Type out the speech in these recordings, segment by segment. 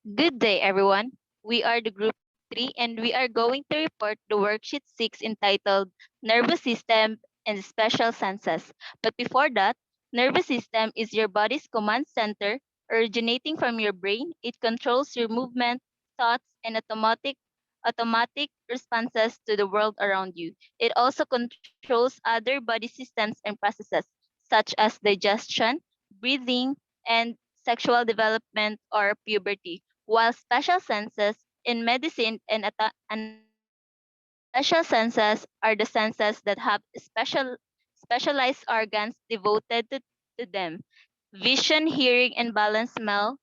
Good day, everyone. We are the Group 3 and we are going to report the Worksheet 6 entitled Nervous System and Special Senses. But before that, nervous system is your body's command center originating from your brain. It controls your movement, thoughts, and automatic responses to the world around you. It also controls other body systems and processes such as digestion, breathing, and sexual development or puberty. While special senses in medicine and anatomy, special senses are the senses that have specialized organs devoted to them. Vision, hearing, and balance, smell,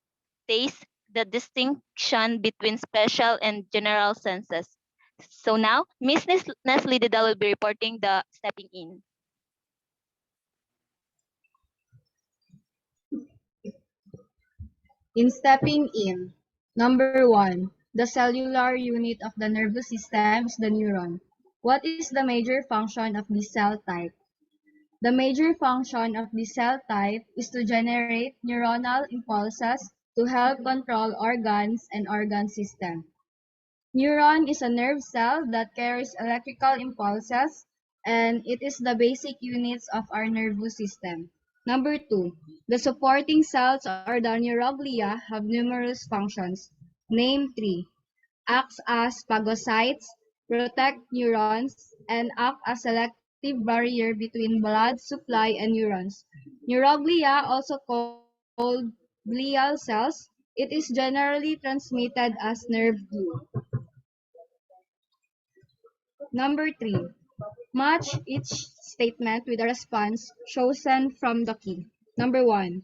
taste, the distinction between special and general senses. So now, Miss Nestle Didal will be reporting the stepping in. In stepping in, number 1, the cellular unit of the nervous system is the neuron. What is the major function of this cell type? The major function of this cell type is to generate neuronal impulses to help control organs and organ system. Neuron is a nerve cell that carries electrical impulses, and it is the basic units of our nervous system. Number 2, the supporting cells or the neuroglia have numerous functions. Name 3. Acts as phagocytes, protect neurons, and act as selective barrier between blood supply and neurons. Neuroglia, also called glial cells, it is generally transmitted as nerve glue. Number 3. Match each statement with a response chosen from the key. Number 1.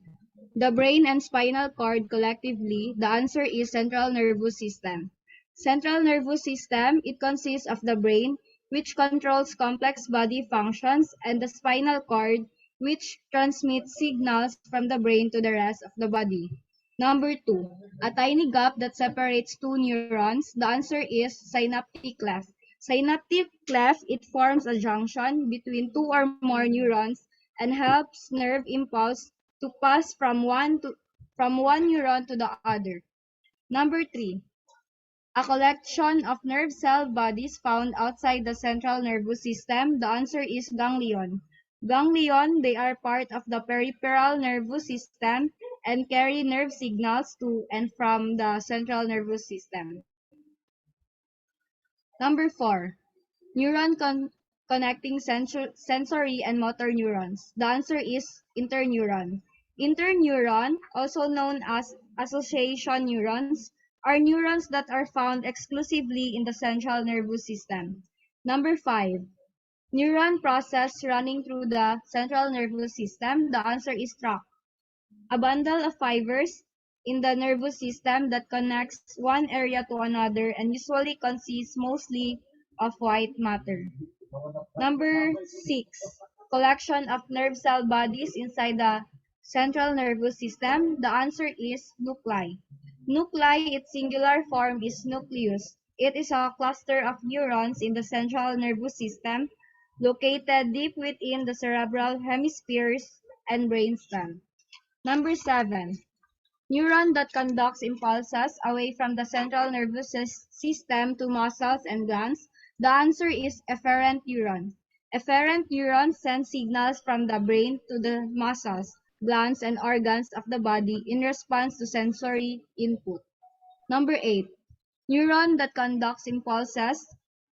The brain and spinal cord collectively, the answer is central nervous system. Central nervous system, it consists of the brain, which controls complex body functions, and the spinal cord, which transmits signals from the brain to the rest of the body. Number 2. A tiny gap that separates two neurons, the answer is synaptic cleft. Synaptic cleft, it forms a junction between two or more neurons and helps nerve impulse to pass from one neuron to the other. Number 3. A collection of nerve cell bodies found outside the central nervous system. The answer is ganglion. Ganglion, they are part of the peripheral nervous system and carry nerve signals to and from the central nervous system. Number 4. Connecting sensory and motor neurons. The answer is interneuron. Interneuron, also known as association neurons, are neurons that are found exclusively in the central nervous system. Number 5. Neuron process running through the central nervous system. The answer is tract. A bundle of fibers in the nervous system that connects one area to another and usually consists mostly of white matter. Number 6. Collection of nerve cell bodies inside the central nervous system. The answer is nuclei. Nuclei, its singular form is nucleus. It is a cluster of neurons in the central nervous system located deep within the cerebral hemispheres and brainstem. Number 7. Neuron that conducts impulses away from the central nervous system to muscles and glands. The answer is efferent neuron. Efferent neurons send signals from the brain to the muscles, glands, and organs of the body in response to sensory input. Number 8. Neuron that conducts impulses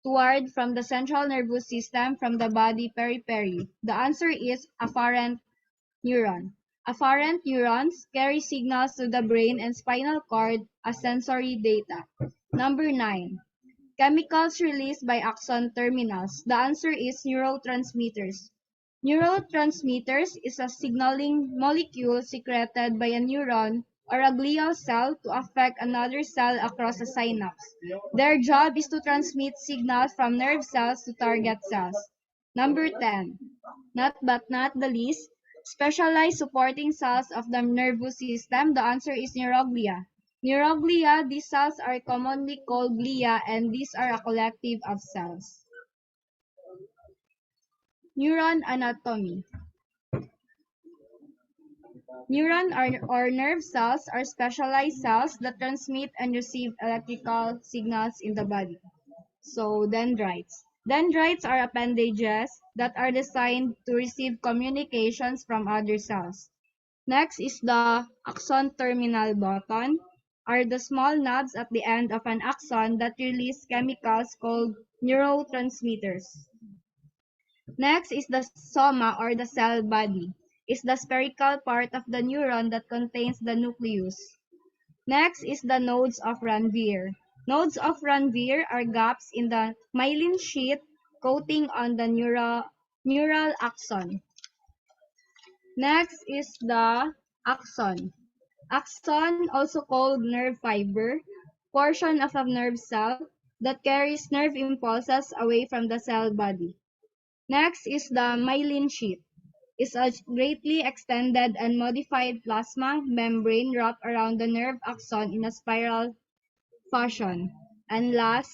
toward from the central nervous system from the body periphery. The answer is afferent neuron. Afferent neurons carry signals to the brain and spinal cord as sensory data. Number 9. Chemicals released by axon terminals. The answer is neurotransmitters. Neurotransmitters is a signaling molecule secreted by a neuron or a glial cell to affect another cell across a synapse. Their job is to transmit signals from nerve cells to target cells. Number 10. Not the least, specialized supporting cells of the nervous system. The answer is neuroglia. Neuroglia, these cells are commonly called glia and these are a collective of cells. Neuron anatomy. Neuron or nerve cells are specialized cells that transmit and receive electrical signals in the body. So, dendrites. Dendrites are appendages that are designed to receive communications from other cells. Next is the axon terminal button, are the small knobs at the end of an axon that release chemicals called neurotransmitters. Next is the soma or the cell body. Is the spherical part of the neuron that contains the nucleus. Next is the nodes of Ranvier. Nodes of Ranvier are gaps in the myelin sheath coating on the neural axon. Next is the axon. Axon, also called nerve fiber, portion of a nerve cell that carries nerve impulses away from the cell body. Next is the myelin sheath. Is a greatly extended and modified plasma membrane wrapped around the nerve axon in a spiral fashion. And last,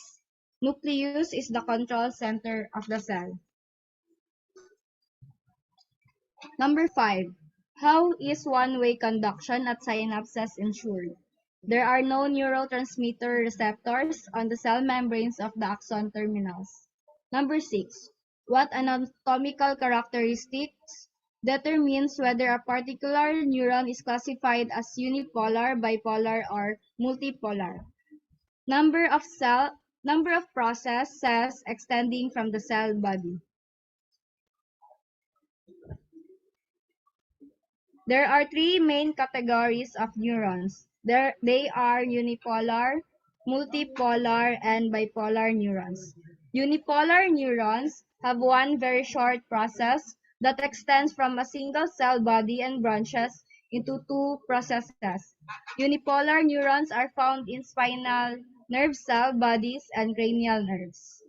nucleus is the control center of the cell. Number 5. How is one-way conduction at synapses ensured? There are no neurotransmitter receptors on the cell membranes of the axon terminals. Number 6. What anatomical characteristics determines whether a particular neuron is classified as unipolar, bipolar, or multipolar? Number of processes extending from the cell body. There are three main categories of neurons. They are unipolar, multipolar, and bipolar neurons. Unipolar neurons have one very short process that extends from a single cell body and branches into two processes. Unipolar neurons are found in spinal nerve cell bodies and cranial nerves.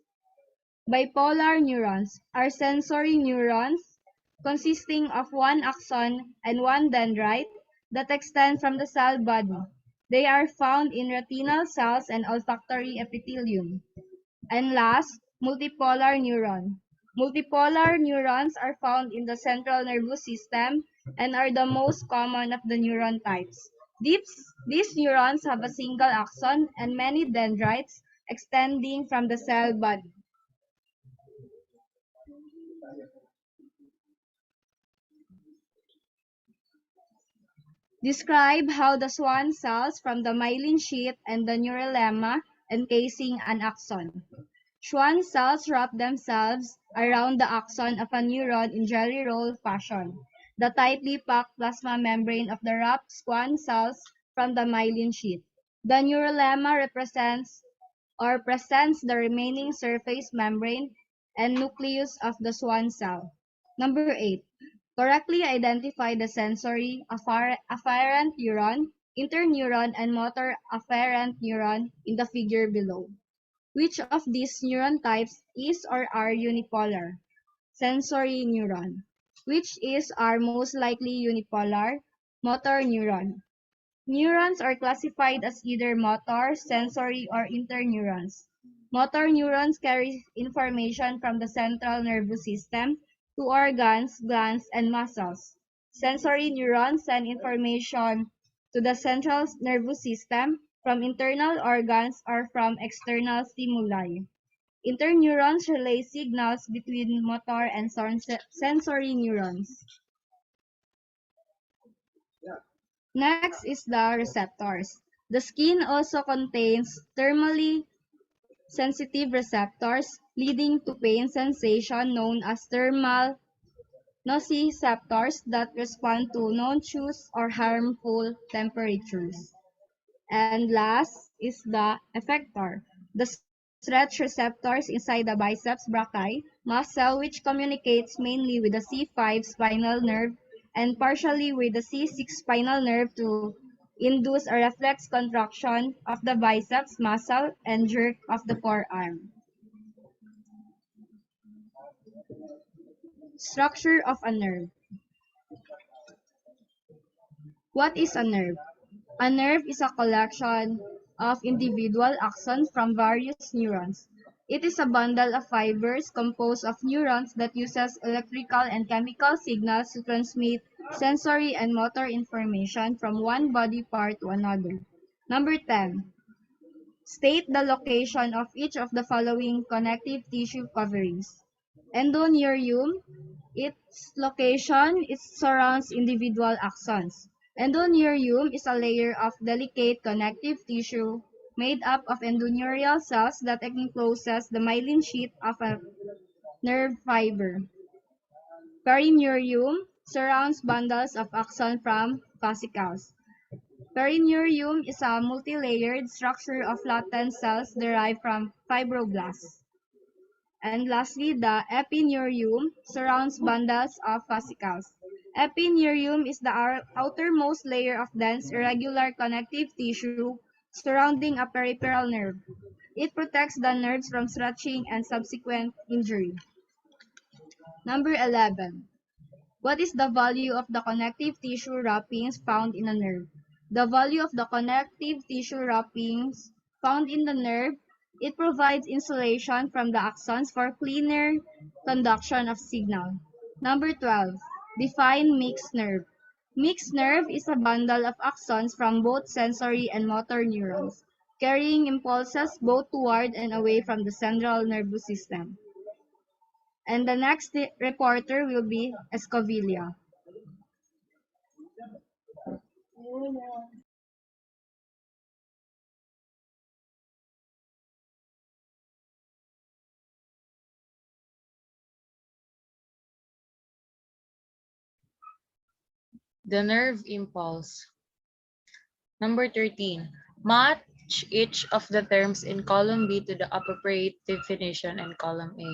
Bipolar neurons are sensory neurons consisting of one axon and one dendrite that extend from the cell body. They are found in retinal cells and olfactory epithelium. And last, multipolar neuron. Multipolar neurons are found in the central nervous system and are the most common of the neuron types. These neurons have a single axon and many dendrites extending from the cell body. Describe how the Schwann cells from the myelin sheath and the neurolemma encasing an axon. Schwann cells wrap themselves around the axon of a neuron in jelly roll fashion. The tightly packed plasma membrane of the wrapped Schwann cells from the myelin sheath. The neurolemma represents or presents the remaining surface membrane and nucleus of the Schwann cell. Number 8. Correctly identify the sensory afferent neuron, interneuron, and motor afferent neuron in the figure below. Which of these neuron types is or are unipolar? Sensory neuron. Which is are most likely unipolar? Motor neuron. Neurons are classified as either motor, sensory, or interneurons. Motor neurons carry information from the central nervous system to organs, glands, and muscles. Sensory neurons send information to the central nervous system from internal organs or from external stimuli. Interneurons relay signals between motor and sensory neurons. Next is the receptors. The skin also contains thermally sensitive receptors leading to pain sensation known as thermal nociceptors that respond to noxious or harmful temperatures. And last is the effector. The stretch receptors inside the biceps brachii muscle which communicates mainly with the C5 spinal nerve and partially with the C6 spinal nerve to induce a reflex contraction of the biceps muscle and jerk of the forearm. Structure of a nerve. What is a nerve? A nerve is a collection of individual axons from various neurons. It is a bundle of fibers composed of neurons that uses electrical and chemical signals to transmit sensory and motor information from one body part to another. Number 10. State the location of each of the following connective tissue coverings. Endoneurium, its location it surrounds individual axons. Endoneurium is a layer of delicate connective tissue made up of endoneurial cells that encloses the myelin sheath of a nerve fiber. Perineurium surrounds bundles of axon from fascicles. Perineurium is a multilayered structure of latent cells derived from fibroblasts. And lastly, the epineurium surrounds bundles of fascicles. Epineurium is the outermost layer of dense, irregular connective tissue surrounding a peripheral nerve. It protects the nerves from stretching and subsequent injury. Number 11. What is the value of the connective tissue wrappings found in a nerve? The value of the connective tissue wrappings found in the nerve, it provides insulation from the axons for cleaner conduction of signal. Number 12. Define mixed nerve. Mixed nerve is a bundle of axons from both sensory and motor neurons, carrying impulses both toward and away from the central nervous system. And the next reporter will be Escovilla. The nerve impulse. Number 13. Match each of the terms in column B to the appropriate definition in column A.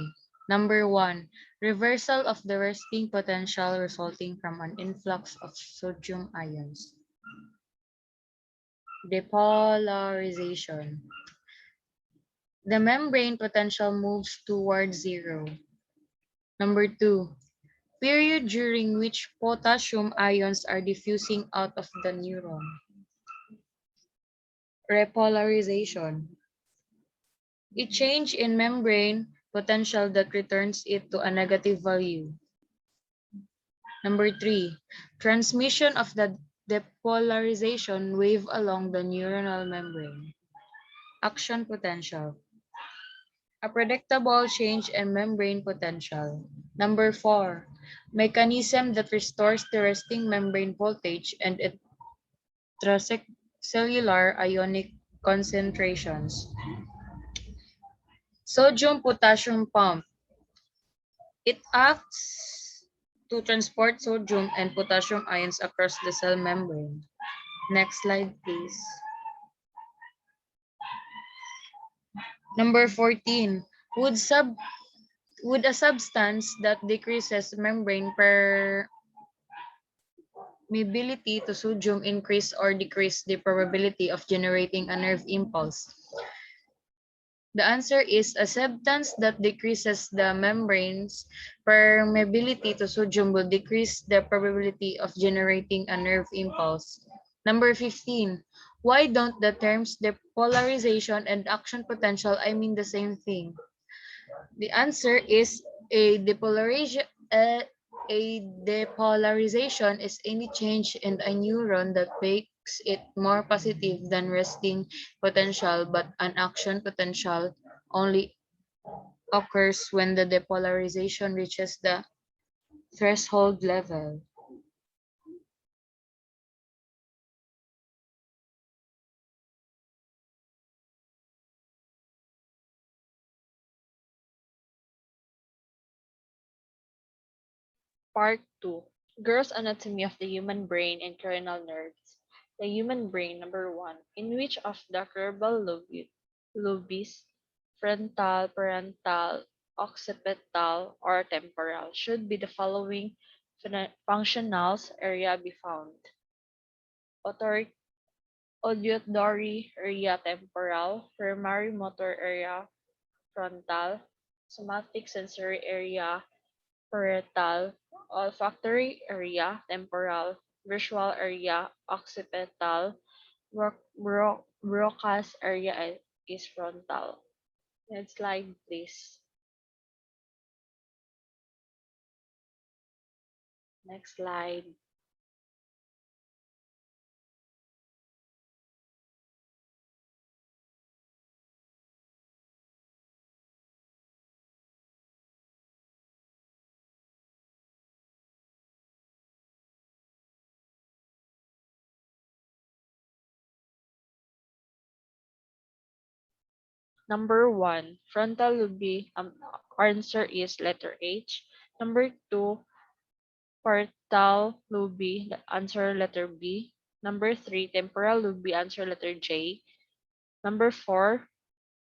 Number 1. Reversal of the resting potential resulting from an influx of sodium ions. Depolarization. The membrane potential moves towards zero. Number 2. Period during which potassium ions are diffusing out of the neuron. Repolarization. A change in membrane potential that returns it to a negative value. Number 3. Transmission of the depolarization wave along the neuronal membrane. Action potential. A predictable change in membrane potential. Number 4. Mechanism that restores the resting membrane voltage and intracellular ionic concentrations. Sodium-potassium pump. It acts to transport sodium and potassium ions across the cell membrane. Next slide, please. Number 14. Would a substance that decreases membrane permeability to sodium increase or decrease the probability of generating a nerve impulse? The answer is a substance that decreases the membrane's permeability to sodium will decrease the probability of generating a nerve impulse. Number 15. Why don't the terms depolarization and action potential I mean the same thing? The answer is a depolarization. A depolarization is any change in a neuron that makes it more positive than resting potential, but an action potential only occurs when the depolarization reaches the threshold level. Part 2. Gross anatomy of the human brain and cranial nerves. The human brain, number 1. In which of the cerebral lobes, frontal, parental, occipital, or temporal, should be the following functionals area be found? Author- Auditory area temporal, primary motor area frontal, somatic sensory area parietal, olfactory area, temporal, visual area, occipital, Broca's area is frontal. Next slide, please. Next slide. Number one, frontal lobe. Answer is letter H. Number two, parietal lobe. Answer letter B. Number three, temporal lobe. Answer letter J. Number four,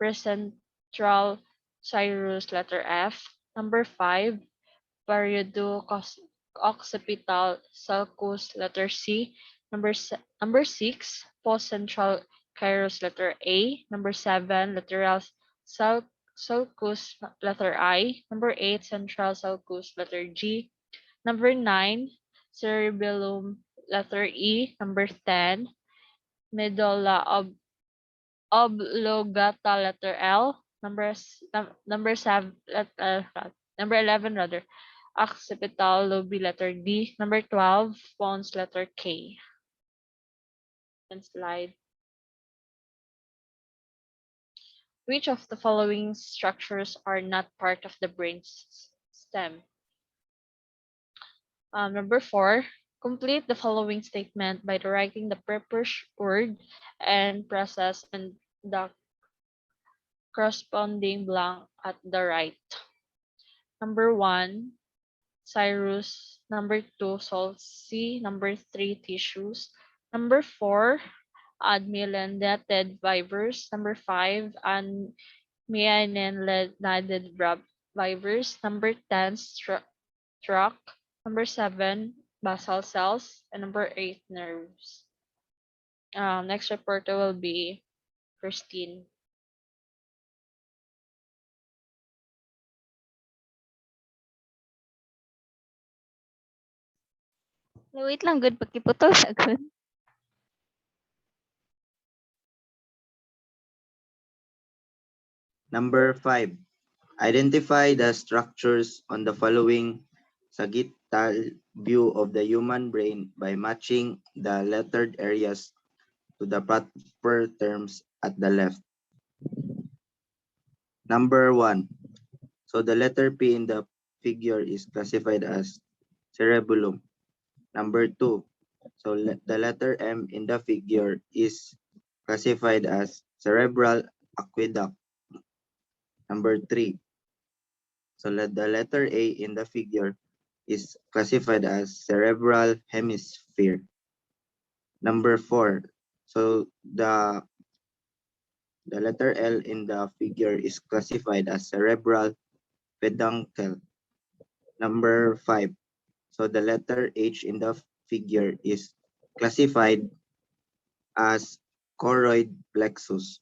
presentral gyrus. Letter F. Number five, occipital sulcus. Letter C. Number six, postcentral gyrus. Letter A. Number seven, lateral sulcus. Letter I. Number eight, central sulcus. Letter G. Number nine, cerebellum. Letter E. Number 10, medulla oblongata. Letter L. Number seven. Number 11 rather. Occipital lobe. Letter D. Number 12, pons. Letter K. And slide. Which of the following structures are not part of the brain stem? Number four, complete the following statement by writing the purpose word and process and the corresponding blank at the right. Number one, Cyrus. Number two, Solsi. Number three, tissues. Number four, admyelinated fibers. Number five, myelinated fibers. Number 10, tract. Number seven, basal cells. And number eight, nerves. Next reporter will be Christine. Wait lang, good. Pagkiputol sa good. Number 5. Identify the structures on the following sagittal view of the human brain by matching the lettered areas to the proper terms at the left. Number 1. So the letter P in the figure is classified as cerebellum. Number 2. So the letter M in the figure is classified as cerebral aqueduct. Number 3. So the letter A in the figure is classified as cerebral hemisphere. Number 4. So the letter L in the figure is classified as cerebral peduncle. Number 5. So the letter H in the figure is classified as choroid plexus.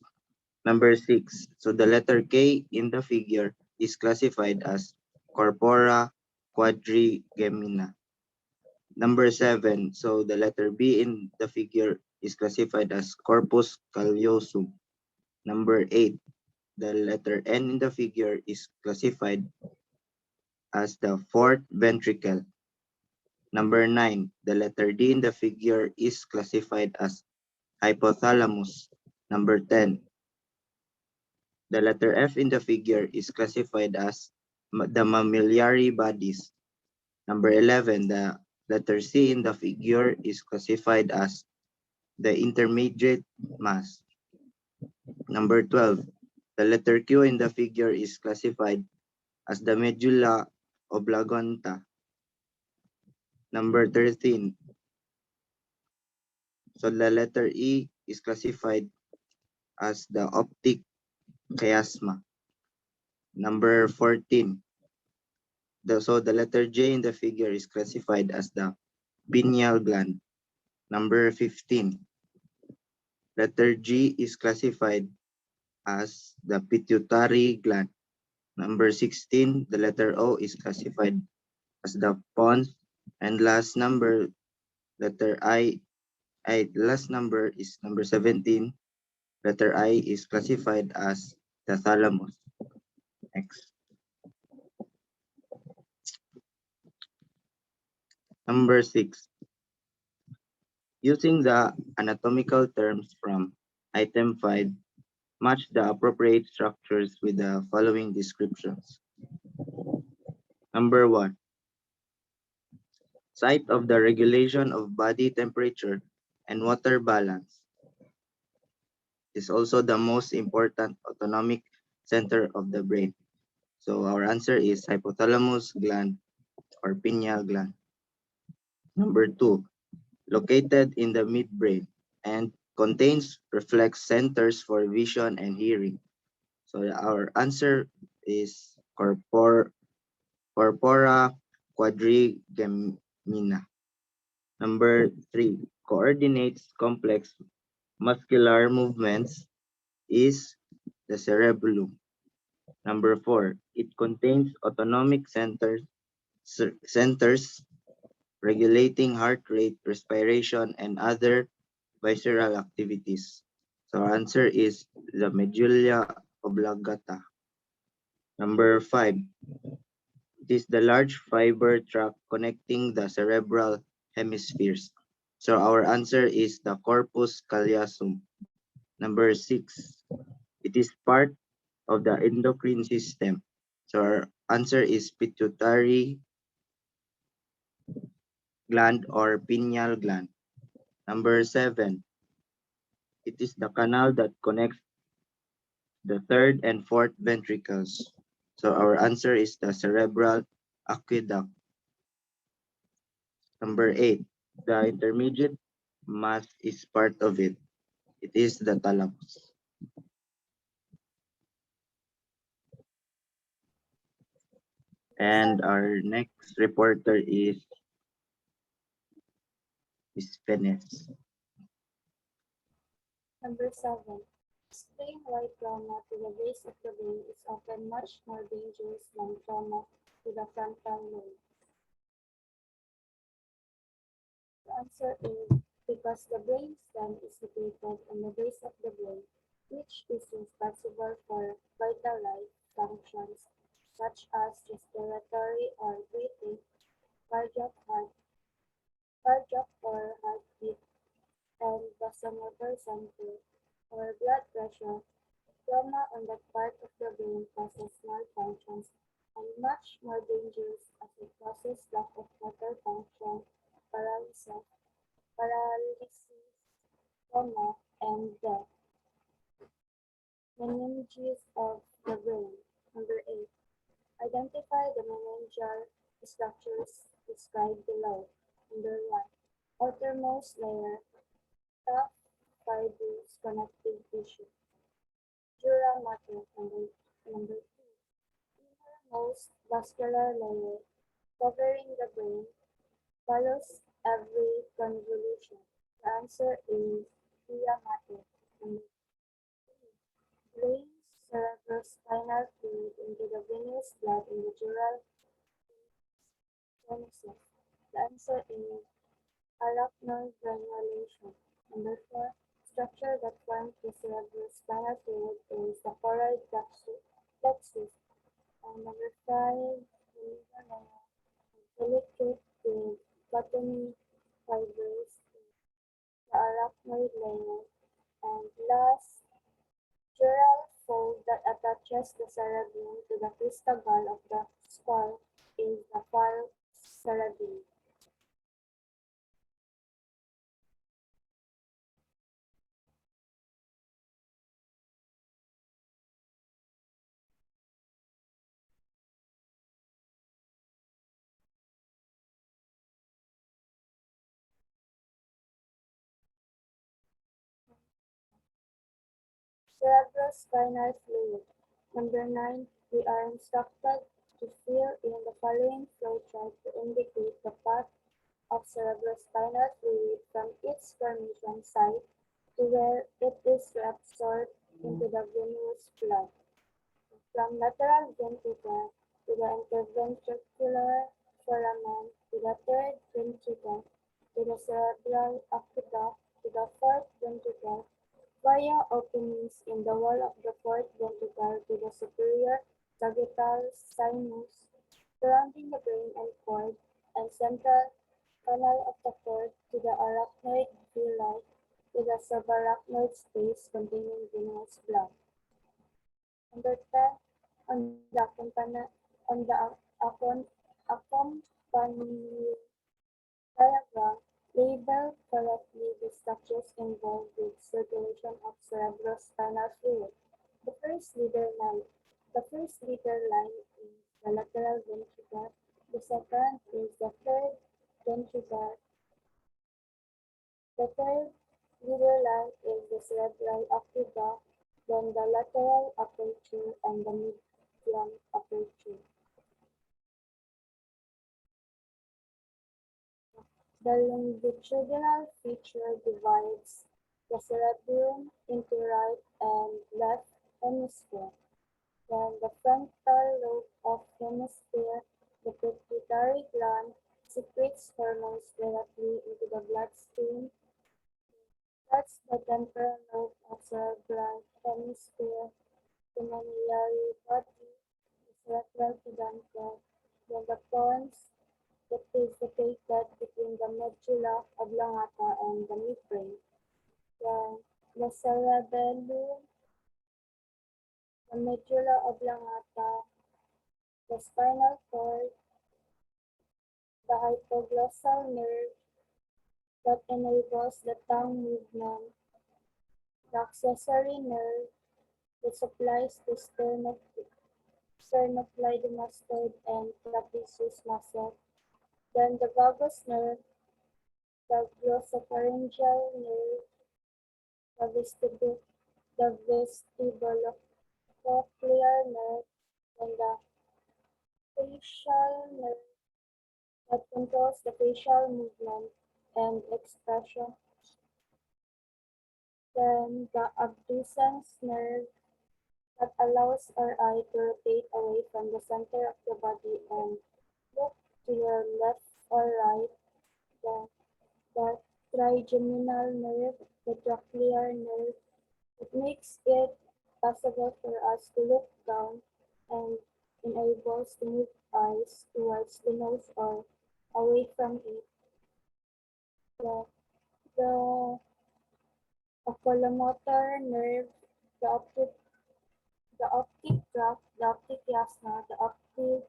Number 6. So the letter K in the figure is classified as corpora quadrigemina. Number 7. So the letter B in the figure is classified as corpus callosum. Number 8. The letter N in the figure is classified as the fourth ventricle. Number 9. The letter D in the figure is classified as hypothalamus. Number 10. The letter F in the figure is classified as the mammillary bodies. Number 11. The letter C in the figure is classified as the intermediate mass. Number 12. The letter Q in the figure is classified as the medulla oblongata. Number 13. So the letter E is classified as the optic chiasma. Number 14. So the letter J in the figure is classified as the pineal gland. Number 15. Letter G is classified as the pituitary gland. Number 16. The letter O is classified as the pons. And last number, letter last number is number 17. Letter I is classified as the thalamus. Next. Number 6. Using the anatomical terms from item 5, match the appropriate structures with the following descriptions. Number 1. Site of the regulation of body temperature and water balance. is also the most important autonomic center of the brain. So our answer is hypothalamus gland or pineal gland. Number two, located in the midbrain and contains reflex centers for vision and hearing. So our answer is corpora quadrigemina. Number three, coordinates complex muscular movements is the cerebellum. Number four, it contains autonomic centers regulating heart rate, respiration, and other visceral activities. So our answer is the medulla oblongata. Number five, it is the large fiber tract connecting the cerebral hemispheres. So our answer is the corpus callosum. Number six, it is part of the endocrine system. So our answer is pituitary gland or pineal gland. Number seven, it is the canal that connects the third and fourth ventricles. So our answer is the cerebral aqueduct. Number eight, the intermediate mass is part of it. It is the thalamus. And our next reporter is Venice. Number 7. Explain why trauma to the base of the brain is often much more dangerous than trauma to the frontal lobe. The answer is because the brain stem is located on the base of the brain, which is responsible for vital life functions such as respiratory or breathing, cardiac, heart, cardiac or heartbeat, and vasomotor center or blood pressure. Trauma on that part of the brain causes malfunctions and much more dangerous as it causes lack of motor function, paralysis, coma, and death. Meninges of the brain. Number 8. Identify the meningeal structures described below. Number 1. Outermost layer, tough, fibrous connective tissue. Dura mater. Number 2. Innermost vascular layer, covering the brain, follows every convolution. The answer is via mater. Number 3. Drains cerebrospinal fluid into the venous blood in the dural genesis. The answer is arachnoid granulation. Number 4. Structure that forms the cerebrospinal fluid is the choroid plexus. And number 5. Delicate with cottony fibers, the arachnoid layer, and last, dural fold that attaches the cerebellum to the crystal ball of the skull is the falx cerebelli. Cerebrospinal fluid. Number 9. We are instructed to fill in the following flowchart to indicate the path of cerebrospinal fluid from its formation site to where it is reabsorbed into the venous blood. From lateral ventricle to the interventricular foramen to the third ventricle to the cerebral aqueduct to the fourth ventricle via openings in the wall of the fourth ventricle to the superior sagittal sinus surrounding the brain and cord and central canal of the cord to the arachnoid villi to the subarachnoid space containing venous blood. Number 10, on the accompanying diagram, Label correctly the structures involved with circulation of cerebrospinal fluid. The first leader line. The first leader line is the lateral ventricle. The second is the third ventricle. The third leader line is the cerebral aqueduct, then the lateral aperture and the median aperture. The longitudinal feature divides the cerebellum into right and left hemisphere. Then the frontal lobe of hemisphere, the pituitary gland, secretes hormones directly into the bloodstream. That's the temporal lobe of cerebral hemisphere, the mammillary body, the cerebral peduncle, then the pons, that is located between the medulla oblongata and the midbrain. Then the cerebellum, the medulla oblongata, the spinal cord, the hypoglossal nerve that enables the tongue movement, the accessory nerve that supplies the sternocleidomastoid and trapezius muscle, then the vagus nerve, the glossopharyngeal nerve, the vestibulocochlear nerve, and the facial nerve that controls the facial movement and expression. Then the abducens nerve that allows our eye to rotate away from the center of the body and look to your left or right. Then the trigeminal nerve, the trochlear nerve, it makes it possible for us to look down and enables to move eyes towards the nose or away from it. The, the oculomotor nerve, the optic tract, the optic chiasma, the optic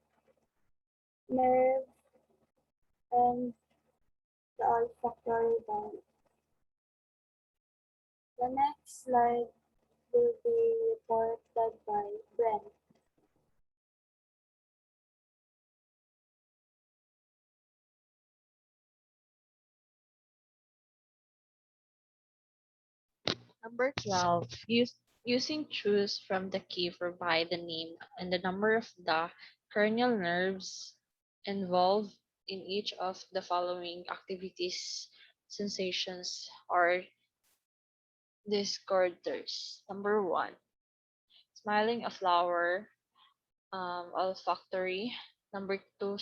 nerve, and the olfactory bulb. The next slide will be reported by Brent. Number 12. Using choose from the key provide the name and the number of the cranial nerves involved in each of the following activities, sensations, or disorders. Number 1. Smiling a flower, olfactory. Number 2.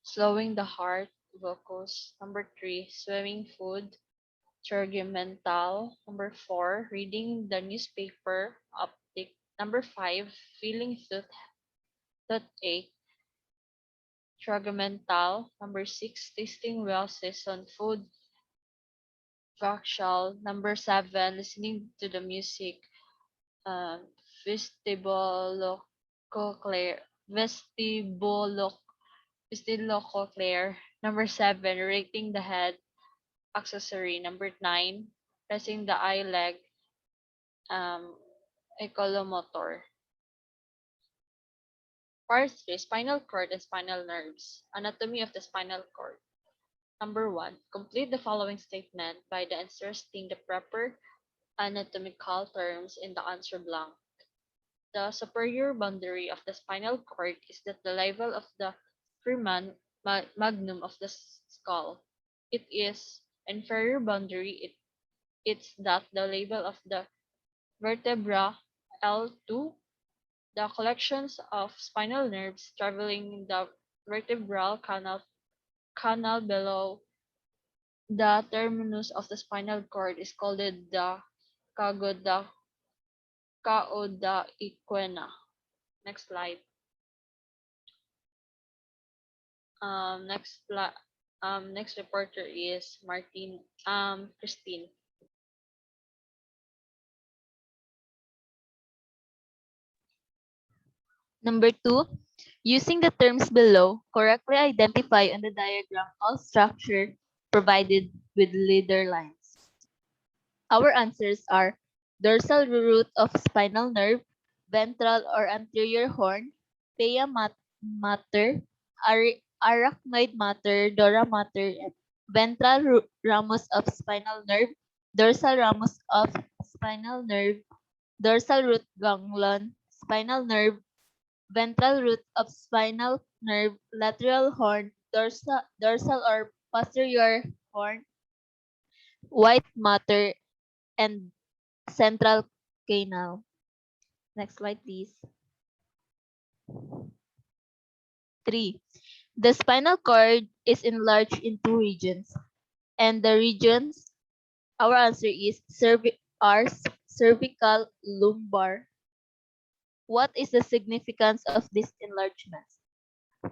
Slowing the heart, vocus. Number 3. Swimming food, Trigemental. Number 4, reading the newspaper. Optic. Number 5, feeling toothache. Trigemental. Number 6, tasting well-seasoned food. Factual. Number 7, listening to the music. Um, vestibulocochlear. Vestibuloc Vestibulocochlear. Number 7, rating the head. Accessory. Number 9, pressing the eye leg. Um, Ecolomotor. Part 3, spinal cord and spinal nerves. Anatomy of the spinal cord. Number 1, complete the following statement by the inserting the proper anatomical terms in the answer blank. The superior boundary of the spinal cord is at the level of the magnum of the skull. It is inferior boundary. It's that the level of the vertebra L2. The collections of spinal nerves traveling the vertebral canal below the terminus of the spinal cord is called the cauda equina. Next slide. Next reporter is Christine. Number 2, using the terms below, correctly identify on the diagram all structure provided with leader lines. Our answers are dorsal root of spinal nerve, ventral or anterior horn, mater, arachnoid mater, dura mater, and ventral ramus of spinal nerve, dorsal ramus of spinal nerve, dorsal root ganglion, spinal nerve, ventral root of spinal nerve, lateral horn, dorsal or posterior horn, white matter, and central canal. Next slide, please. 3. The spinal cord is enlarged in two regions, and the regions, our answer is cervical, lumbar. What is the significance of these enlargements?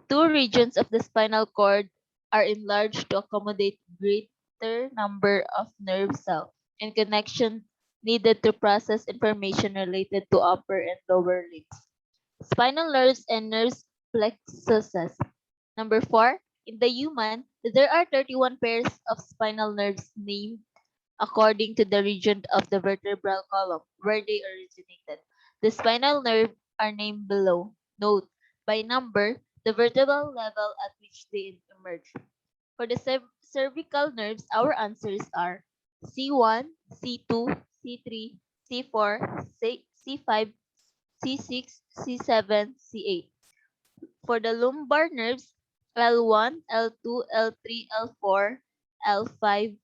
Two regions of the spinal cord are enlarged to accommodate greater number of nerve cells and connections needed to process information related to upper and lower limbs. Spinal nerves and nerve plexuses. Number 4, in the human, there are 31 pairs of spinal nerves named according to the region of the vertebral column where they originated. The spinal nerve are named below. Note, by number, the vertebral level at which they emerge. For the cervical nerves, our answers are C1, C2, C3, C4, C5, C6, C7, C8. For the lumbar nerves, L1, L2, L3, L4, L5,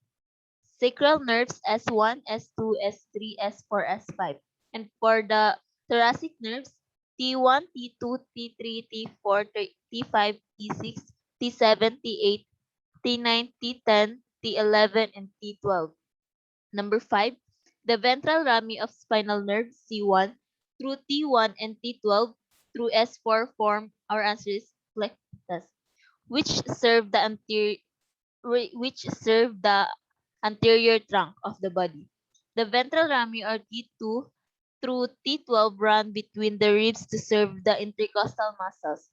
sacral nerves S1, S2, S3, S4, S5. And for the thoracic nerves, T1, T2, T3, T4, T5, T6, T7, T8, T9, T10, T11, and T12. Number 5, the ventral rami of spinal nerve C1 through T1 and T12 through S4 form, our answer is plexus, which serve the anterior trunk of the body. The ventral rami or T2 through T12 run between the ribs to serve the intercostal muscles.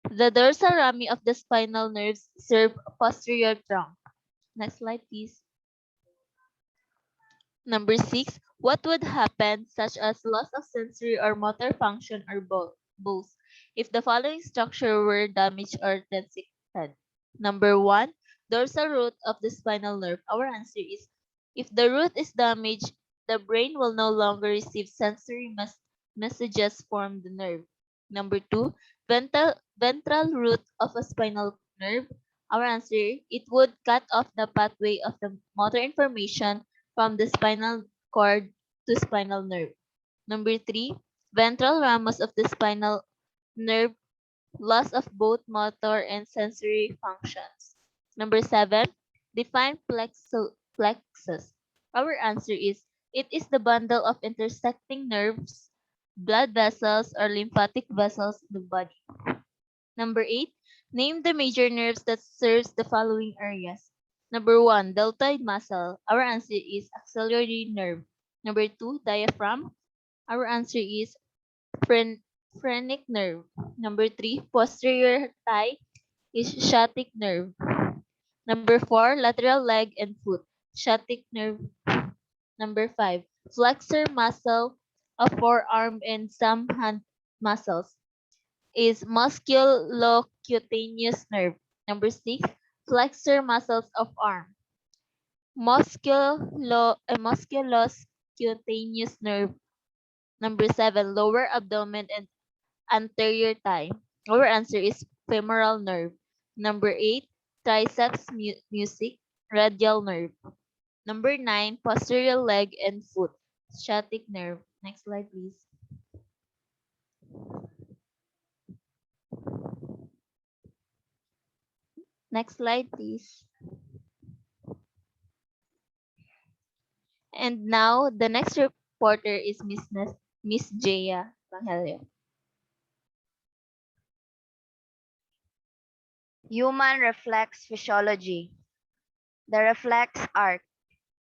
The dorsal rami of the spinal nerves serve posterior trunk. Next slide, please. Number 6, what would happen such as loss of sensory or motor function or both if the following structure were damaged or dissected? Number 1, dorsal root of the spinal nerve. Our answer is if the root is damaged, the brain will no longer receive sensory messages from the nerve. Number 2, ventral root of a spinal nerve. Our answer, it would cut off the pathway of the motor information from the spinal cord to spinal nerve. Number 3, ventral ramus of the spinal nerve, loss of both motor and sensory functions. Number 7, define plexus. Our answer is it is the bundle of intersecting nerves, blood vessels, or lymphatic vessels in the body. Number 8, name the major nerves that serves the following areas. Number 1, deltoid muscle. Our answer is axillary nerve. Number 2, diaphragm. Our answer is phrenic nerve. Number 3, posterior thigh is sciatic nerve. Number 4, lateral leg and foot, sciatic nerve. Number 5, flexor muscle of forearm and some hand muscles is musculocutaneous nerve. Number 6, flexor muscles of arm. Musculocutaneous nerve. Number 7, lower abdomen and anterior thigh. Our answer is femoral nerve. Number 8, triceps music, radial nerve. Number 9, posterior leg and foot, sciatic nerve. Next slide, please. Next slide, please. And now, the next reporter is Miss Jaya Pangelio. Human reflex physiology. The reflex arc.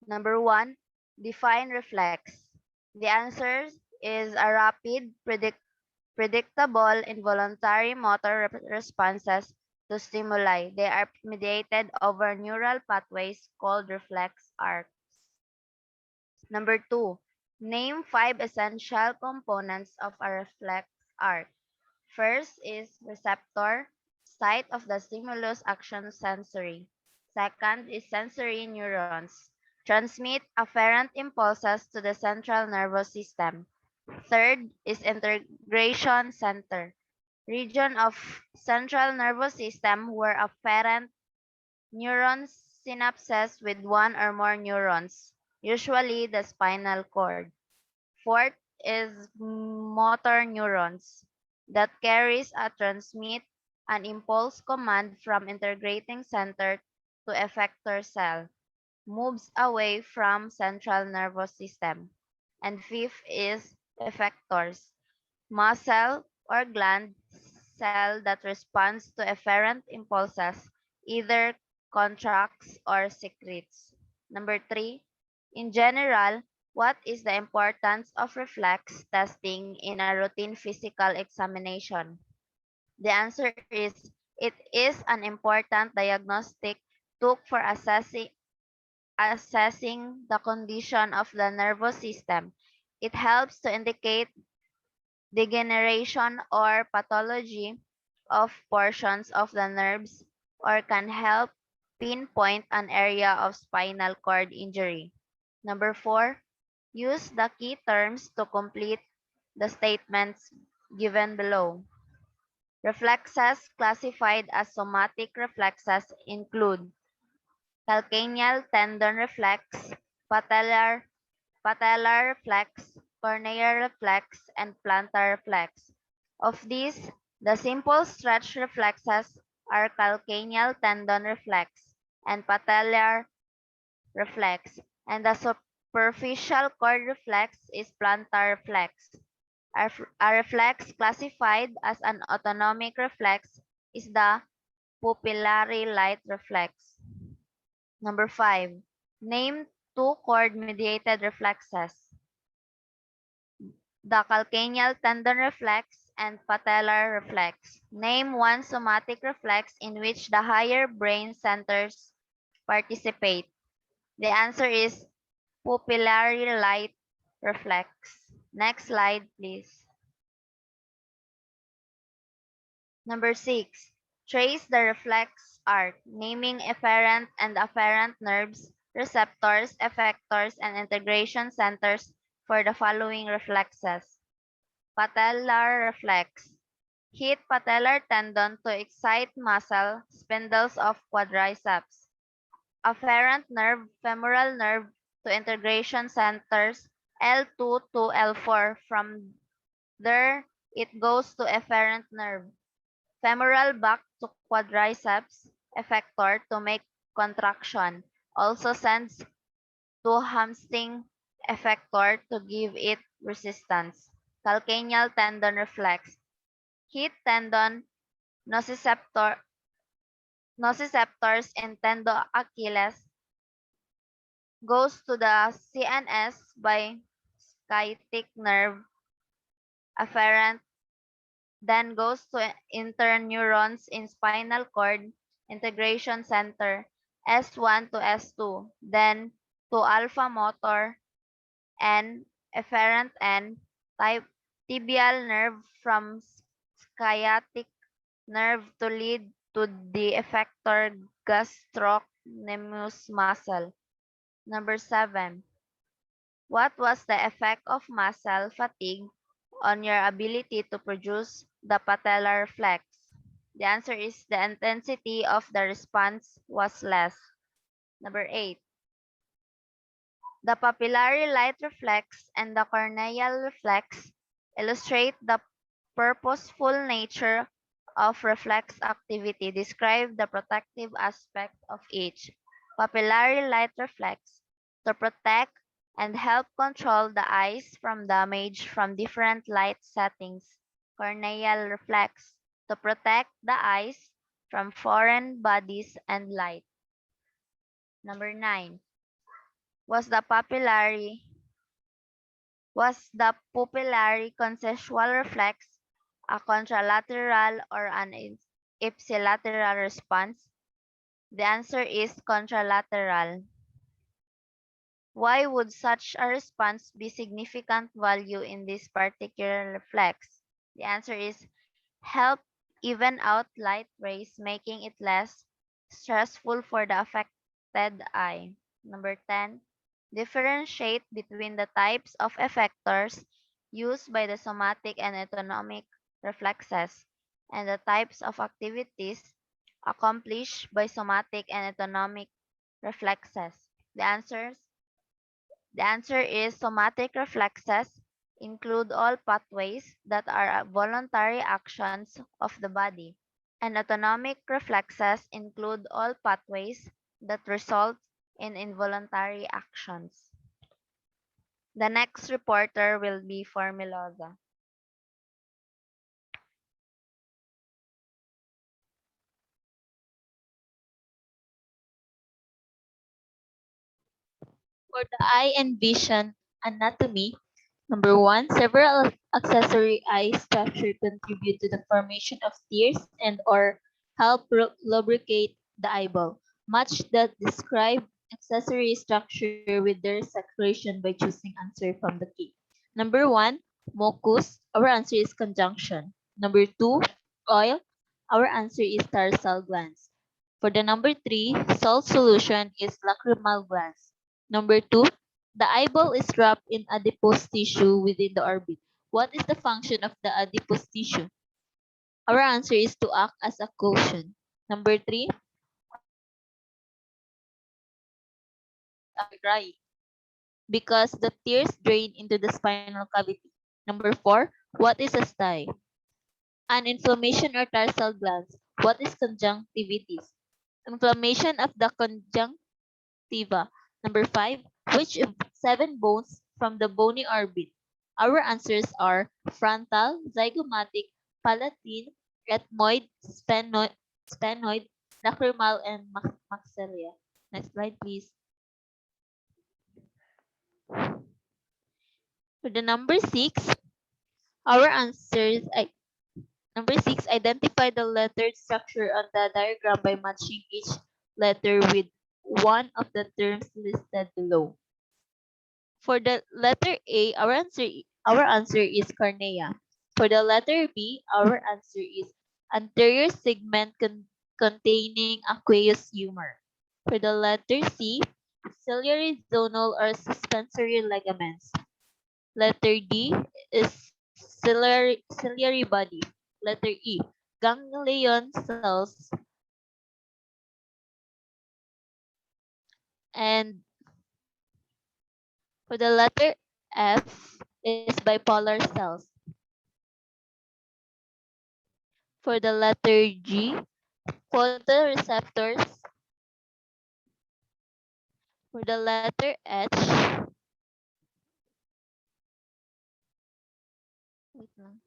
Number 1, define reflex. The answer is a rapid, predictable, involuntary motor responses to stimuli. They are mediated over neural pathways called reflex arcs. Number 2, name 5 essential components of a reflex arc. First is receptor, site of the stimulus action sensory. Second is sensory neurons, transmit afferent impulses to the central nervous system. Third is integration center, region of central nervous system where afferent neurons synapses with one or more neurons, usually the spinal cord. Fourth is motor neurons that carries a transmit an impulse command from integrating center to effector cell, moves away from central nervous system. And fifth is effectors, muscle or gland cell that responds to efferent impulses, either contracts or secretes. Number 3, in general, what is the importance of reflex testing in a routine physical examination? The answer is it is an important diagnostic tool for assessing the condition of the nervous system. It helps to indicate degeneration or pathology of portions of the nerves or can help pinpoint an area of spinal cord injury. Number 4, use the key terms to complete the statements given below. Reflexes classified as somatic reflexes include calcaneal tendon reflex, patellar reflex, corneal reflex, and plantar reflex. Of these, the simple stretch reflexes are calcaneal tendon reflex and patellar reflex, and the superficial cord reflex is plantar reflex. A reflex classified as an autonomic reflex is the pupillary light reflex. Number 5. Name two cord-mediated reflexes. The calcaneal tendon reflex and patellar reflex. Name one somatic reflex in which the higher brain centers participate. The answer is pupillary light reflex. Next slide, please. Number 6. Trace the reflex arc, naming efferent and afferent nerves, receptors, effectors, and integration centers for the following reflexes. Patellar reflex. Hit patellar tendon to excite muscle spindles of quadriceps. Afferent nerve, femoral nerve to integration centers L2 to L4. From there, it goes to efferent nerve. Femoral back to quadriceps effector to make contraction. Also sends to hamstring effector to give it resistance. Calcaneal tendon reflex. Hit tendon nociceptors and tendoachilles goes to the CNS by sciatic nerve afferent, then goes to interneurons in spinal cord integration center S1 to S2, then to alpha motor and efferent and tibial nerve from sciatic nerve to lead to the effector gastrocnemius muscle. Number 7. What was the effect of muscle fatigue on your ability to produce the patellar reflex? The answer is the intensity of the response was less. Number 8. The papillary light reflex and the corneal reflex illustrate the purposeful nature of reflex activity. Describe the protective aspect of each. Papillary light reflex to protect and help control the eyes from damage from different light settings. Corneal reflex to protect the eyes from foreign bodies and light. Number 9. Was the papillary pupillary consensual reflex a contralateral or an ipsilateral response? The answer is contralateral. Why would such a response be significant value in this particular reflex? The answer is help even out light rays, making it less stressful for the affected eye. Number 10, differentiate between the types of effectors used by the somatic and autonomic reflexes and the types of activities accomplished by somatic and autonomic reflexes. The answers the answer is somatic reflexes include all pathways that are voluntary actions of the body, and autonomic reflexes include all pathways that result in involuntary actions. The next reporter will be Formilosa. For the eye and vision anatomy, number one, several accessory eye structure contribute to the formation of tears and or help lubricate the eyeball. Much that describe accessory structure with their secretion by choosing answer from the key. Number one, mucus. Our answer is conjunction. Number two, oil. Our answer is tarsal glands. For the number three, salt solution is lacrimal glands. Number two, the eyeball is wrapped in adipose tissue within the orbit. What is the function of the adipose tissue? Our answer is to act as a cushion. Number three, why do tears run down the eyes after crying? Because the tears drain into the spinal cavity. Number four, what is a sty? An inflammation or tarsal glands. What is conjunctivitis? Inflammation of the conjunctiva. Number five, which of seven bones from the bony orbit? Our answers are frontal, zygomatic, palatine, ethmoid, sphenoid, lacrimal, and maxilla. Next slide, please. For the number six, our answers, number six, identify the letter structure on the diagram by matching each letter with one of the terms listed below. For the letter A, our answer is cornea. For the letter B, our answer is anterior segment containing aqueous humor. For the letter C, ciliary zonal or suspensory ligaments. Letter D is ciliary body. Letter E, ganglion cells. And for the letter F is bipolar cells. For the letter G, photoreceptors. For the letter H, wait lang.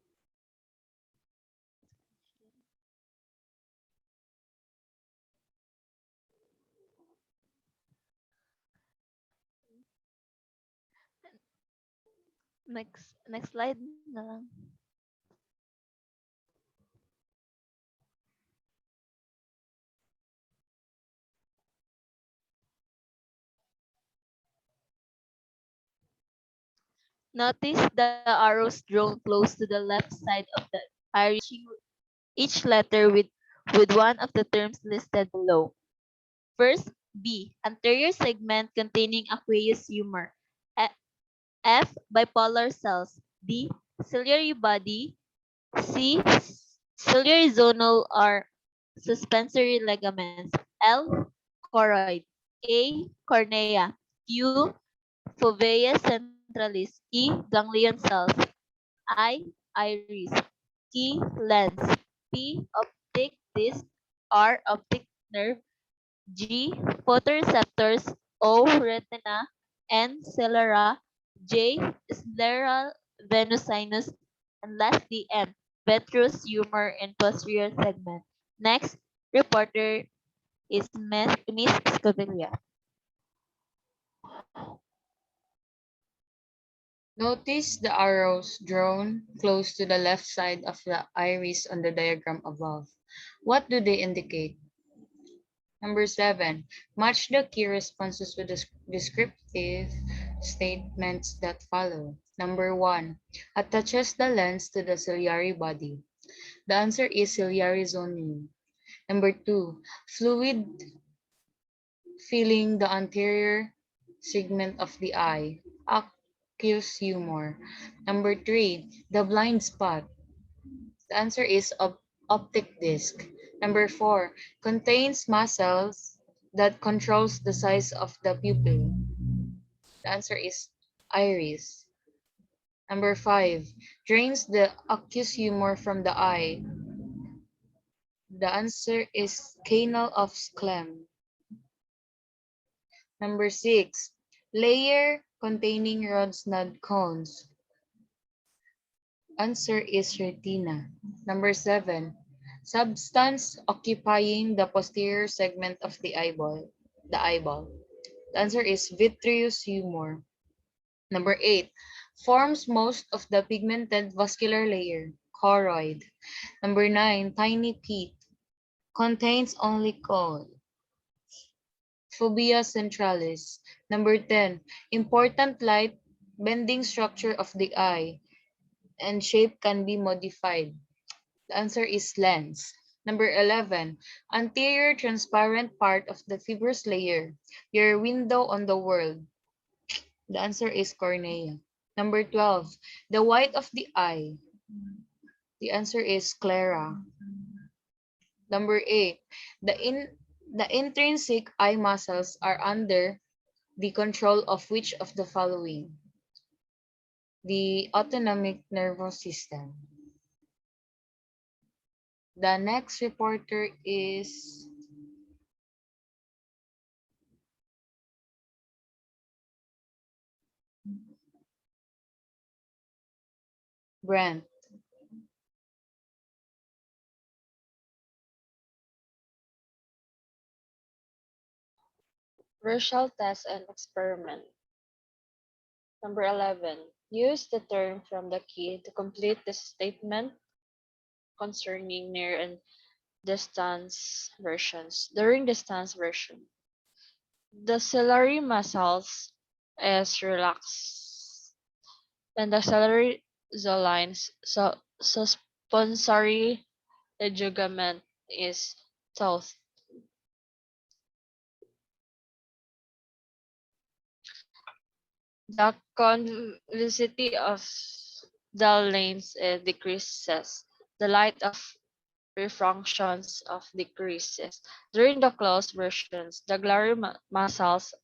Next slide na lang. Notice the arrows drawn close to the left side of the iris, each letter with one of the terms listed below. First, B, anterior segment containing aqueous humor. F, bipolar cells. D, ciliary body. C, ciliary zonal or suspensory ligaments. L, choroid. A, cornea. Q, fovea centralis. E, ganglion cells. I, iris. T, lens. P, optic disc. R, optic nerve. G, photoreceptors. O, retina. N, sclera. J, scleral venous and lastly M, vitreous humor and posterior segment. Next, reporter is Miss Escovilla. Notice the arrows drawn close to the left side of the iris on the diagram above. What do they indicate? Number 7, match the key responses with the descriptive statements that follow. Number 1, attaches the lens to the ciliary body. The answer is ciliary zoning. Number 2, fluid filling the anterior segment of the eye. Aqueous humor. Number 3, the blind spot. The answer is optic disc. Number 4, contains muscles that controls the size of the pupil. The answer is iris. Number 5, drains the aqueous humor from the eye. The answer is canal of Schlem. Number 6, layer containing rod's node cones. Answer is retina. Number 7, substance occupying the posterior segment of the eyeball. The eyeball. The answer is vitreous humor. Number 8, forms most of the pigmented vascular layer. Choroid. Number 9, tiny peat. Contains only cone. Fovea centralis. Number 10, important light bending structure of the eye and shape can be modified. The answer is lens. Number 11, anterior transparent part of the fibrous layer, your window on the world. The answer is cornea. Number 12, the white of the eye. The answer is sclera. Number 8, the intrinsic eye muscles are under the control of which of the following? The autonomic nervous system. The next reporter is Brent. Virtual test and experiment. Number 11. Use the term from the key to complete the statement concerning near and distance versions. During distance version, the ciliary muscles is relaxed and the ciliary lines so suspensory ligament is taut. The convexity of the lens decreases. The light of refractions of decreases. During the closed versions, the glary muscles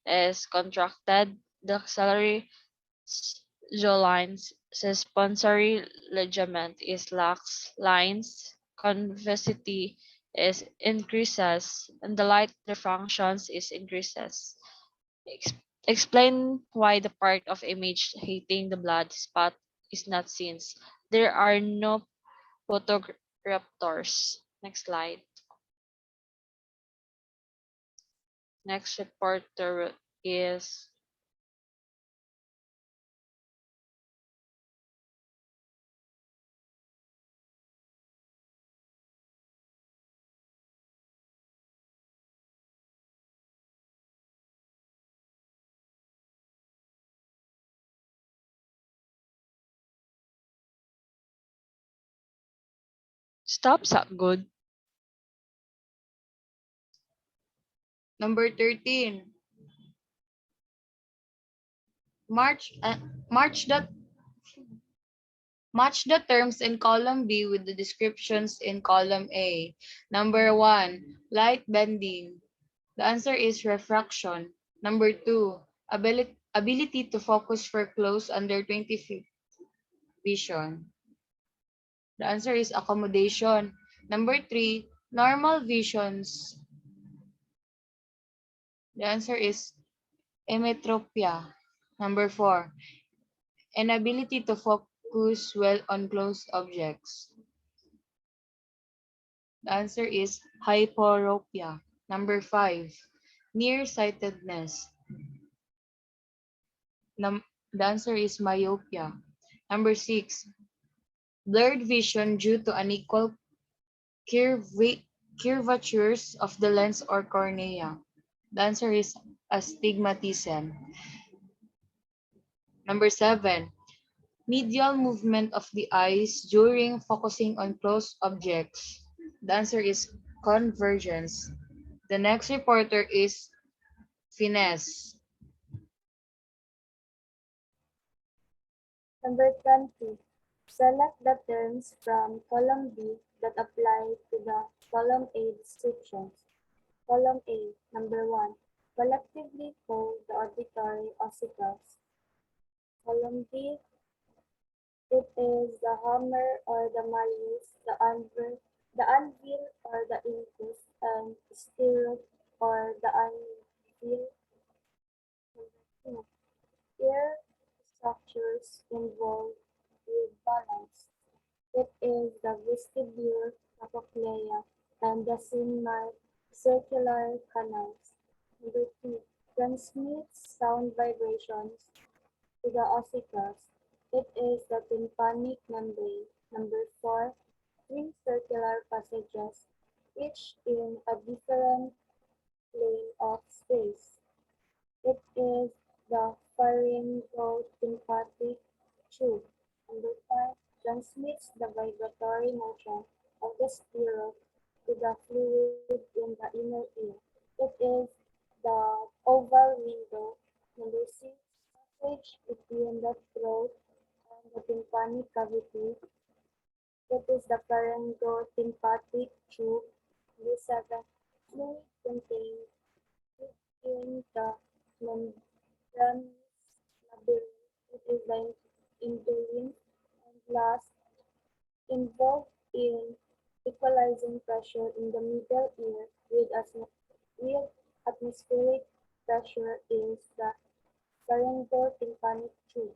is contracted. The ciliary jawlines suspensory ligament is lax. Lines convexity is increases, and the light diffractions is increases. Ex- Explain why the part of image hitting the blood spot is not seen. There are no photoreceptors. Next slide. Next reporter is stop good. Number 13, March, march the match the terms in column B with the descriptions in column A. Number 1, light bending. The answer is refraction. Number 2, ability to focus for close under 20 feet vision. The answer is accommodation. Number 3, normal visions. The answer is emetropia. Number 4, inability to focus well on close objects. The answer is hyperopia. Number 5, nearsightedness. The answer is myopia. Number 6, blurred vision due to unequal curvatures of the lens or cornea? The answer is astigmatism. Number 7, medial movement of the eyes during focusing on close objects. The answer is convergence. The next reporter is finesse. Number 20. Select the terms from column B that apply to the column A descriptions. Column A, number 1. Collectively called the auditory ossicles. Column B, it is the hammer or the malleus, the anvil or the incus, and stirrup or the anvil. Number 2. Ear structures involved with balance. It is the vestibule, the cochlea, and the semicircular canals. Number 3. Transmits sound vibrations to the ossicles. It is the tympanic membrane. Number 4. Three circular passages, each in a different plane of space. It is the pharyngotympanic tube. Number 5. Transmits the vibratory motion of the stirrup to the fluid in the inner ear. It is the oval window. Number 6. Passage between the throat and the tympanic cavity. It is the pharyngotympanic tube. Number 7. Fluid contained within the membranous labyrinth. It is the indolent and last involved in equalizing pressure in the middle ear with atmospheric pressure is the pharyngotympanic tube.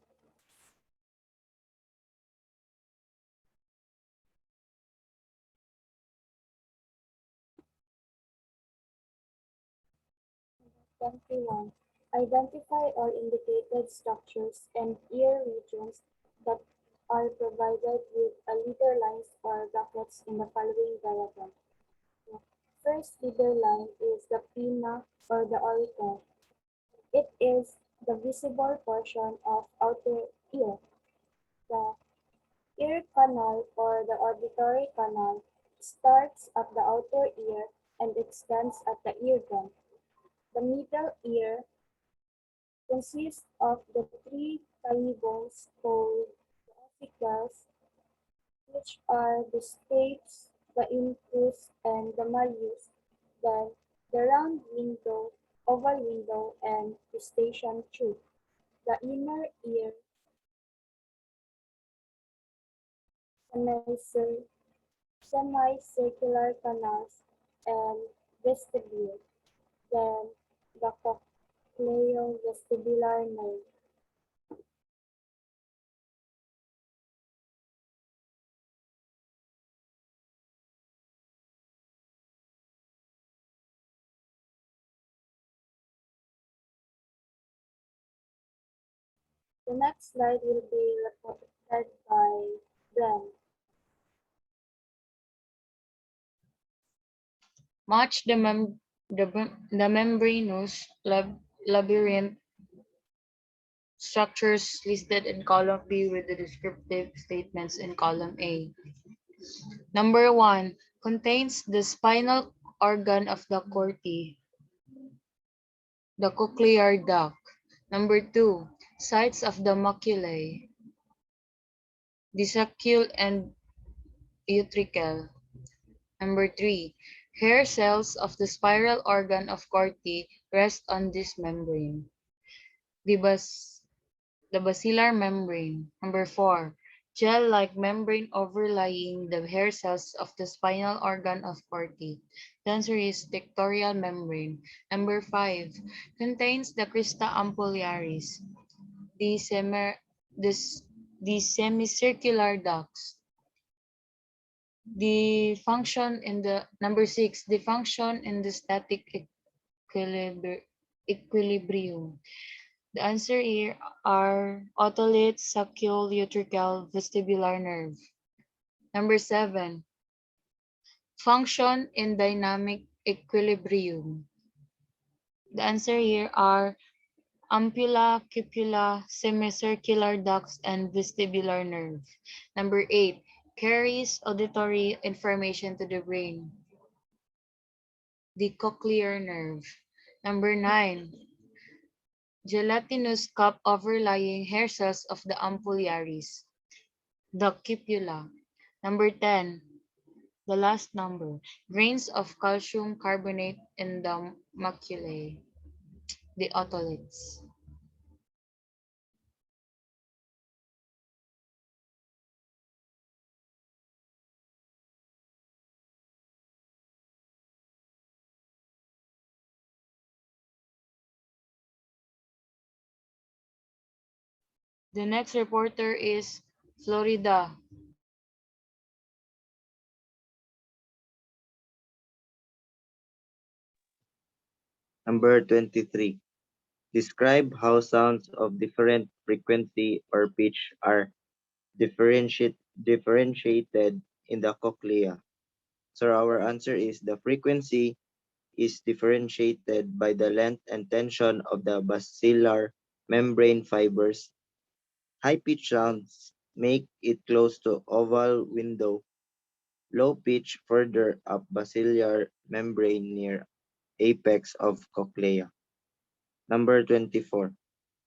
Number 21. Identify all indicated structures and ear regions that are provided with a leader lines or brackets in the following diagram. The first leader line is the pinna or the auricle. It is the visible portion of outer ear. The ear canal or the auditory canal starts at the outer ear and extends at the eardrum. The middle ear consists of the three tiny bones called the ossicles, which are the stapes, the incus, and the malleus, then the round window, oval window, and eustachian tube. The inner ear semicir- semicircular canals and vestibule, then the cochleovestibular nerve. The next slide will be reported by Bren. Match the membranous labyrinth structures listed in column B with the descriptive statements in column A. Number 1 contains the spinal organ of the corti, the cochlear duct. Number 2, sites of the maculae, the saccule and utricle. Number 3, hair cells of the spiral organ of corti rest on this membrane. The, bas- the basilar membrane. Number 4, gel-like membrane overlying the hair cells of the spinal organ of corti. The answer is tectorial membrane. Number 5, contains the crista ampullaris, the, semi, the, the semicircular ducts. The function in the number 6, the function in the static equilibrium. The answer here are otolith, saccule, utricle, vestibular nerve. Number 7, Function in dynamic equilibrium. The answer here are ampulla, cupula, semicircular ducts, and vestibular nerve. Number 8, carries auditory information to the brain, the cochlear nerve. Number 9, gelatinous cup overlying hair cells of the ampullaris, the cupula. Number 10, the last number, grains of calcium carbonate in the maculae, the otoliths. The next reporter is Florida. Number 23. Describe how sounds of different frequency or pitch are differentiated in the cochlea. So our answer is the frequency is differentiated by the length and tension of the basilar membrane fibers. High-pitched sounds make it close to oval window. Low pitch further up basilar membrane near apex of cochlea. Number 24.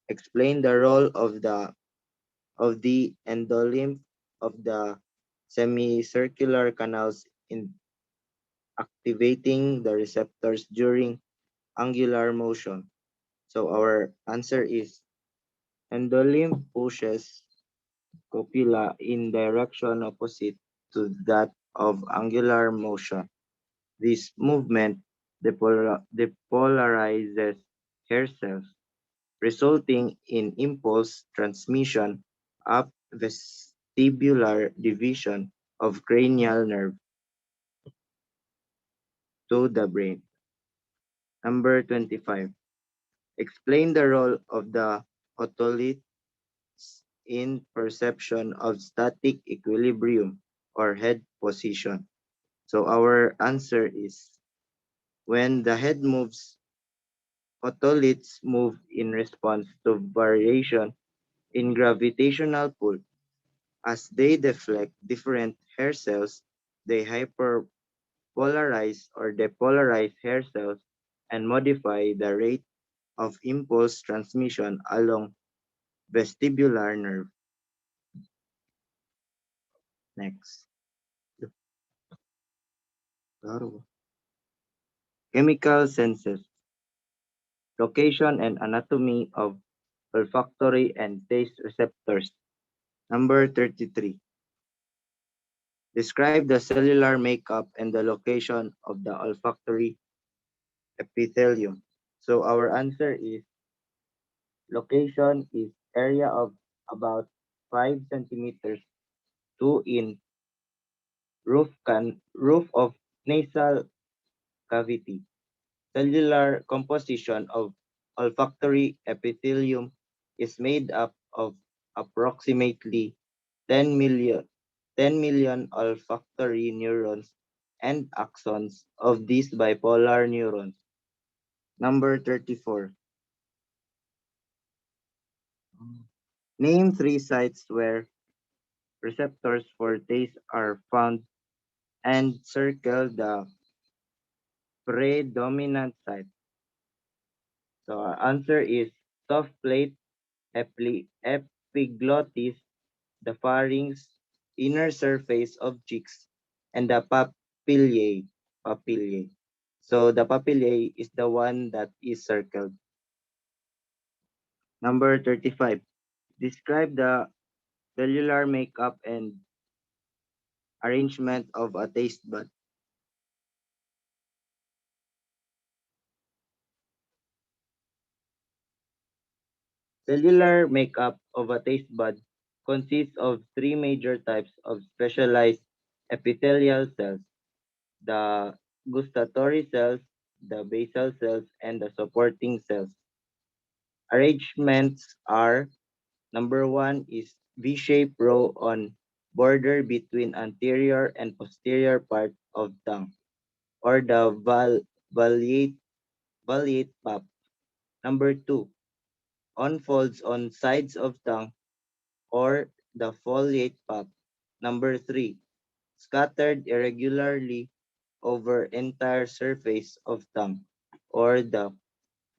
Explain the role of the endolymph of the semicircular canals in activating the receptors during angular motion. So our answer is endolymph pushes copula in direction opposite to that of angular motion. This movement depolarizes hair cells, resulting in impulse transmission up vestibular division of cranial nerve to the brain. Number 25. Explain the role of the otoliths in perception of static equilibrium or head position. So our answer is when the head moves, otoliths move in response to variation in gravitational pull. As they deflect different hair cells, they hyperpolarize or depolarize hair cells and modify the rate of impulse transmission along vestibular nerve. Next. Claro. Chemical senses, location and anatomy of olfactory and taste receptors. Number 33. Describe the cellular makeup and the location of the olfactory epithelium. So our answer is location is area of about 5 centimeters to in roof of nasal cavity. Cellular composition of olfactory epithelium is made up of approximately 10 million olfactory neurons and axons of these bipolar neurons. Number 34. Name three sites where receptors for taste are found and circle the predominant site. So our answer is soft plate, epiglottis, the pharynx, inner surface of cheeks, and the papillae. Papillae. So the papillae is the one that is circled. Number 35. Describe the cellular makeup and arrangement of a taste bud. Cellular makeup of a taste bud consists of three major types of specialized epithelial cells: the gustatory cells, the basal cells, and the supporting cells. Arrangements are number one is V-shaped row on border between anterior and posterior part of tongue, or the valate, valate pap. Number 2, unfolds on sides of tongue, or the foliate pap. Number 3, scattered irregularly over entire surface of tongue, or the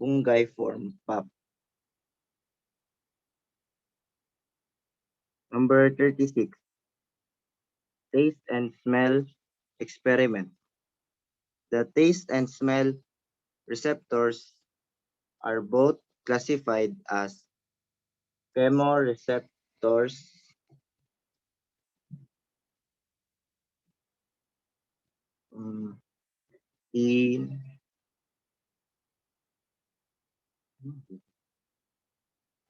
fungiform pap. Number 36, taste and smell experiment. The taste and smell receptors are both classified as chemoreceptors um, in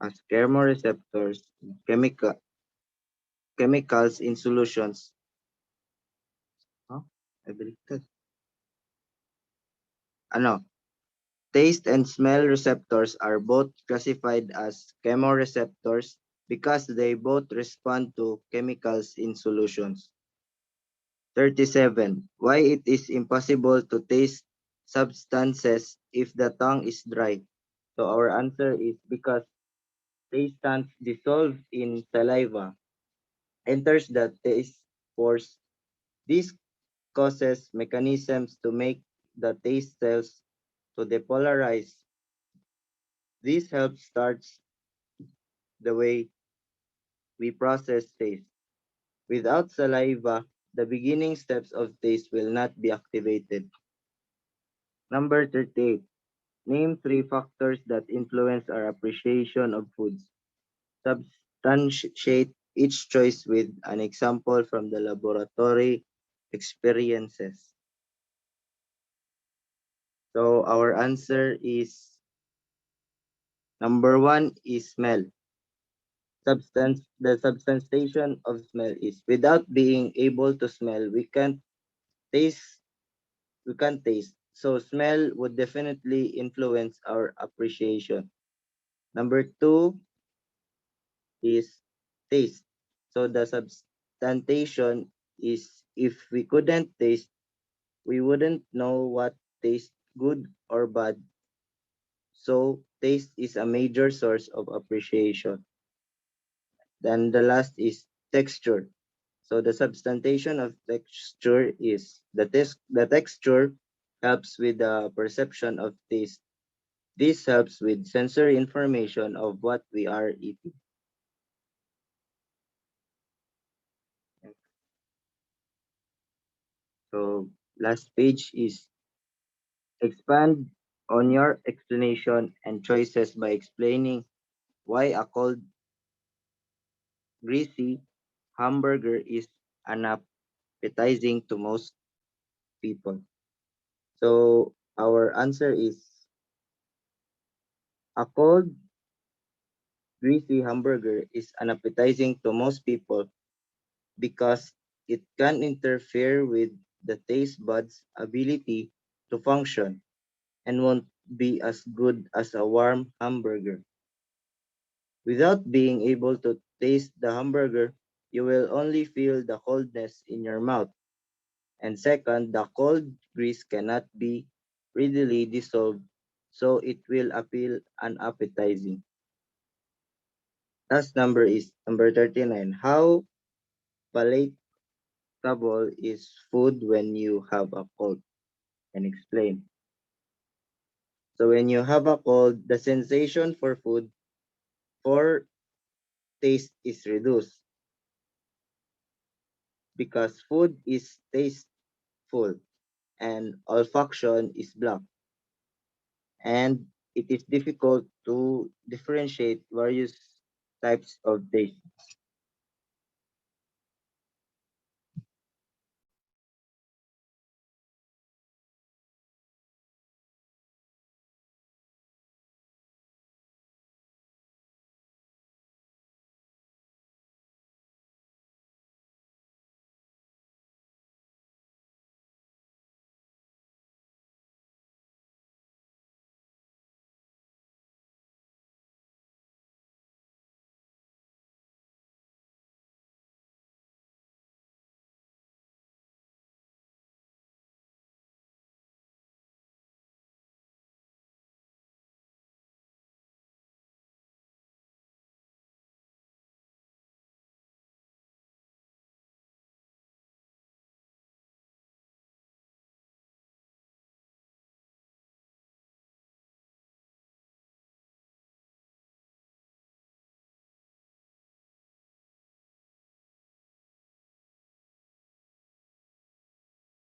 as chemoreceptors chemicals in solutions. Huh? I believe that. Ano, taste and smell receptors are both classified as chemoreceptors because they both respond to chemicals in solutions. 37. Why it is impossible to taste substances if the tongue is dry? So our answer is because taste stands dissolved in saliva, enters the taste pores. This causes mechanisms to make the taste cells to depolarize. This helps starts the way we process taste. Without saliva, the beginning steps of taste will not be activated. Number 38. Name three factors that influence our appreciation of foods. Substantiate each choice with an example from the laboratory experiences. So our answer is number one is smell. The substantiation of smell is without being able to smell, taste, we can't taste. So smell would definitely influence our appreciation. Number two is taste. So the substantiation is if we couldn't taste, we wouldn't know what tastes good or bad. So taste is a major source of appreciation. Then the last is texture. So the substantiation of texture is the texture helps with the perception of taste. This helps with sensory information of what we are eating. So last page is expand on your explanation and choices by explaining why a cold, greasy hamburger is unappetizing to most people. So our answer is a cold, greasy hamburger is unappetizing to most people because it can interfere with the taste buds' ability to function and won't be as good as a warm hamburger. Without being able to taste the hamburger, you will only feel the coldness in your mouth. And second, the cold grease cannot be readily dissolved, so it will appeal unappetizing. Last number is number 39. How palatable is food when you have a cold? And explain. So when you have a cold, the sensation for food for taste is reduced because food is tasteful and olfaction is blocked, and it is difficult to differentiate various types of taste.